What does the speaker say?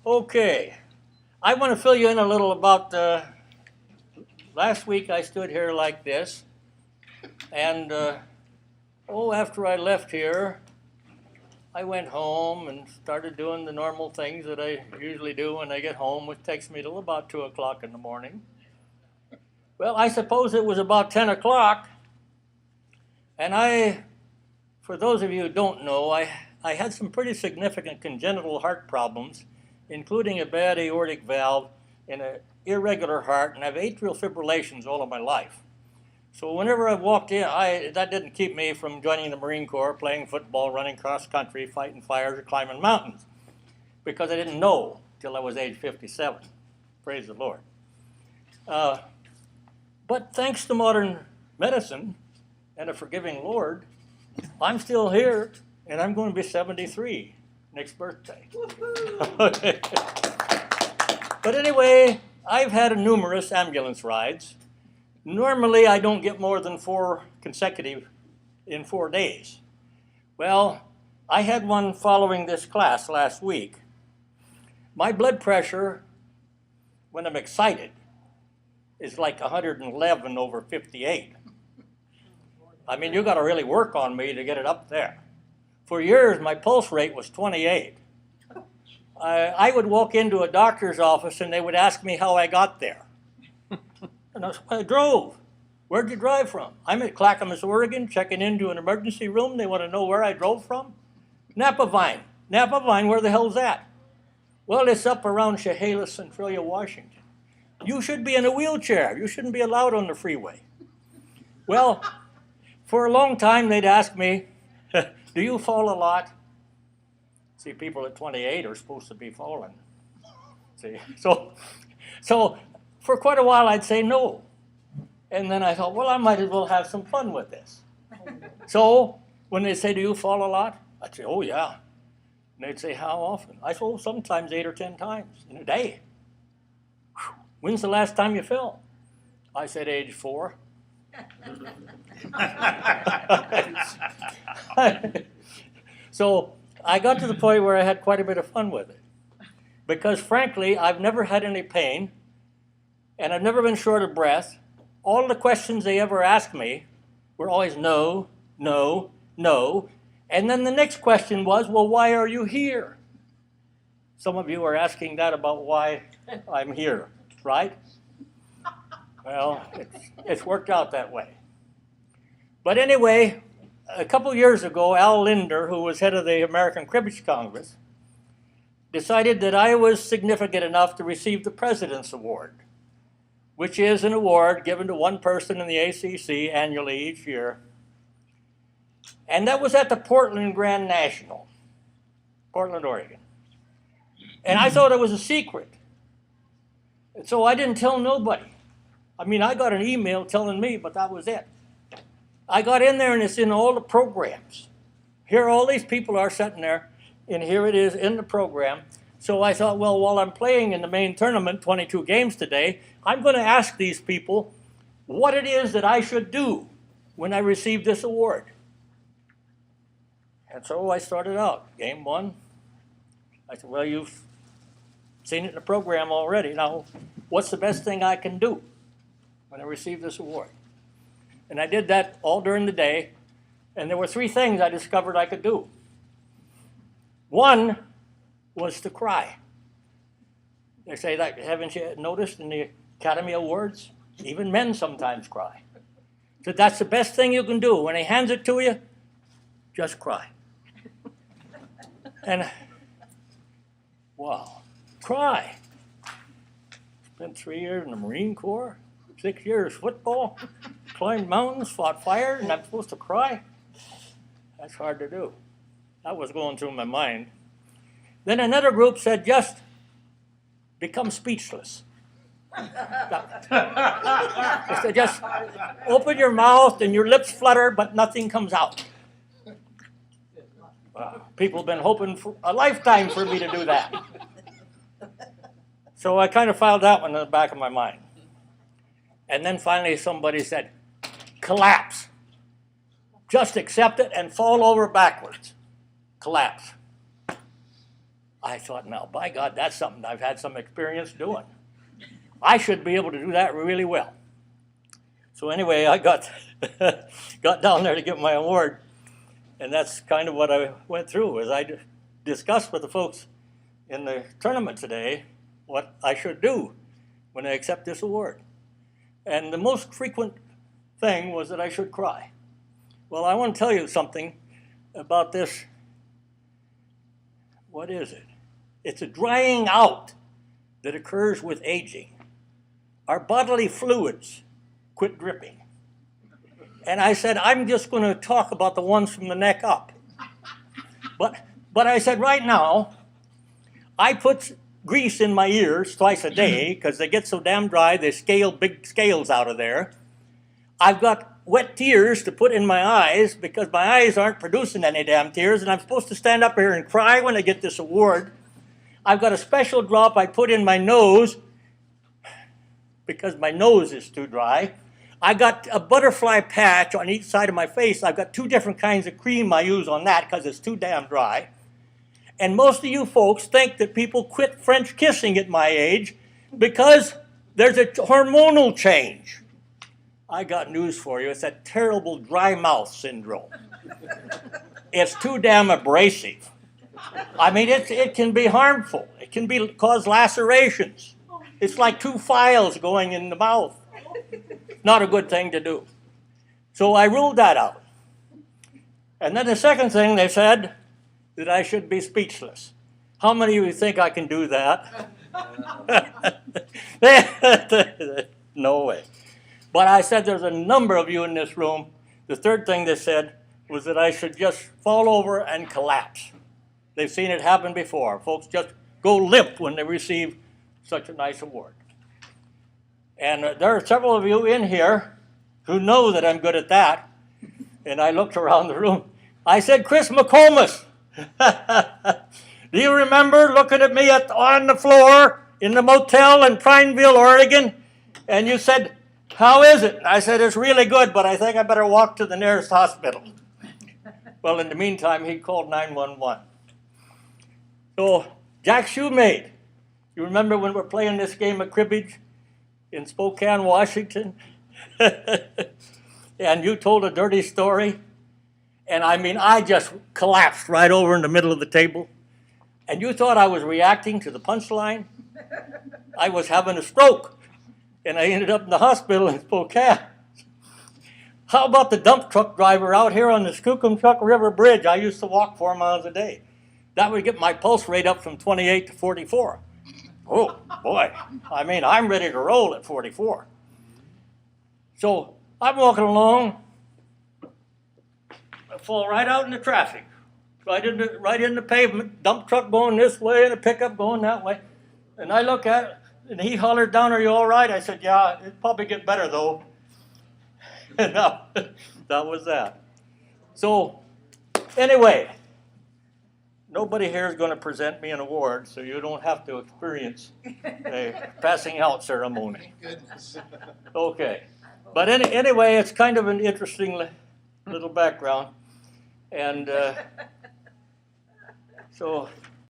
Okay, I want to fill you in a little about last week I stood here like this, and after I left here, I went home and started doing the normal things that I usually do when I get home, which takes me till about 2 o'clock in the morning. Well, I suppose it was about 10 o'clock, and for those of you who don't know, I had some pretty significant congenital heart problems, including a bad aortic valve and an irregular heart, and I have atrial fibrillations all of my life. So whenever I walked in, that didn't keep me from joining the Marine Corps, playing football, running cross country, fighting fires, or climbing mountains, because I didn't know till I was age 57. Praise the Lord. But thanks to modern medicine and a forgiving Lord, I'm still here, and I'm going to be 73 next birthday. Okay. But anyway, I've had numerous ambulance rides. Normally, I don't get more than 4 consecutive in 4 days. Well, I had one following this class last week. My blood pressure, when I'm excited, is like 111 over 58. I mean, you got to really work on me to get it up there. For years, my pulse rate was 28. I would walk into a doctor's office and they would ask me how I got there. And I drove. Where'd you drive from? I'm at Clackamas, Oregon, checking into an emergency room. They want to know where I drove from. Napa Vine. Napa Vine, where the hell's that? Well, it's up around Chehalis, Centralia, Washington. You should be in a wheelchair. You shouldn't be allowed on the freeway. Well, for a long time, they'd ask me, do you fall a lot? See, people at 28 are supposed to be falling. See, so for quite a while, I'd say no. And then I thought, well, I might as well have some fun with this. So when they say, do you fall a lot? I'd say, oh, yeah. And they'd say, how often? I said, oh, sometimes 8 or 10 times in a day. Whew. When's the last time you fell? I said, age 4. So I got to the point where I had quite a bit of fun with it. Because frankly, I've never had any pain, and I've never been short of breath. All the questions they ever asked me were always no, no, no. And then the next question was, well, why are you here? Some of you are asking that about why I'm here, right? Well, it's worked out that way. But anyway, a couple years ago, Al Linder, who was head of the American Cribbage Congress, decided that I was significant enough to receive the President's Award, which is an award given to one person in the ACC annually each year. And that was at the Portland Grand National, Portland, Oregon. And I thought it was a secret. And so I didn't tell nobody. I mean, I got an email telling me, but that was it. I got in there, and it's in all the programs. Here all these people are sitting there, and here it is in the program. So I thought, well, while I'm playing in the main tournament, 22 games today, I'm going to ask these people what it is that I should do when I receive this award. And so I started out. Game 1, I said, well, you've seen it in the program already. Now, what's the best thing I can do when I receive this award? And I did that all during the day, and there were 3 things I discovered I could do. One was to cry. They say that, haven't you noticed in the Academy Awards? Even men sometimes cry. So that's the best thing you can do. When he hands it to you, just cry. And, wow, cry. Spent 3 years in the Marine Corps, 6 years football, climbed mountains, fought fire, and I'm supposed to cry? That's hard to do. That was going through my mind. Then another group said, just become speechless. They said, just open your mouth and your lips flutter, but nothing comes out. People have been hoping for a lifetime for me to do that. So I kind of filed that one in the back of my mind. And then finally somebody said, collapse. Just accept it and fall over backwards. Collapse. I thought, now, by God, that's something I've had some experience doing. I should be able to do that really well. So anyway, I got down there to get my award, and that's kind of what I went through, as I discussed with the folks in the tournament today what I should do when I accept this award. And the most frequent thing was that I should cry. Well, I want to tell you something about this. What is it? It's a drying out that occurs with aging. Our bodily fluids quit dripping. And I said, I'm just going to talk about the ones from the neck up. But I said, right now, I put grease in my ears twice a day because they get so damn dry, they scale big scales out of there. I've got wet tears to put in my eyes because my eyes aren't producing any damn tears, and I'm supposed to stand up here and cry when I get this award. I've got a special drop I put in my nose because my nose is too dry. I got a butterfly patch on each side of my face. I've got 2 different kinds of cream I use on that because it's too damn dry. And most of you folks think that people quit French kissing at my age because there's a hormonal change. I got news for you. It's that terrible dry mouth syndrome. It's too damn abrasive. I mean, it can be harmful. It can cause lacerations. It's like 2 files going in the mouth. Not a good thing to do. So I ruled that out. And then the second thing they said, that I should be speechless. How many of you think I can do that? No way. But I said there's a number of you in this room. The third thing they said was that I should just fall over and collapse. They've seen it happen before. Folks just go limp when they receive such a nice award. And there are several of you in here who know that I'm good at that. And I looked around the room. I said, Chris McComas, do you remember looking at me on the floor in the motel in Prineville, Oregon? And you said, how is it? I said, it's really good, but I think I better walk to the nearest hospital. Well, in the meantime, he called 911. So, Jack Shoemade, you remember when we're playing this game of cribbage in Spokane, Washington? And you told a dirty story. And I mean, I just collapsed right over in the middle of the table. And you thought I was reacting to the punchline? I was having a stroke. And I ended up in the hospital in Spokane. How about the dump truck driver out here on the Skookumchuck River Bridge? I used to walk 4 miles a day. That would get my pulse rate up from 28 to 44. Oh, boy. I mean, I'm ready to roll at 44. So I'm walking along. I fall right out in the traffic, right in the pavement, dump truck going this way and a pickup going that way. And I look at it, and he hollered down, are you all right? I said, yeah, it'll probably get better, though. And that was that. So, anyway, nobody here is going to present me an award, so you don't have to experience a passing out ceremony. Goodness. Okay. But anyway, it's kind of an interesting little background. And so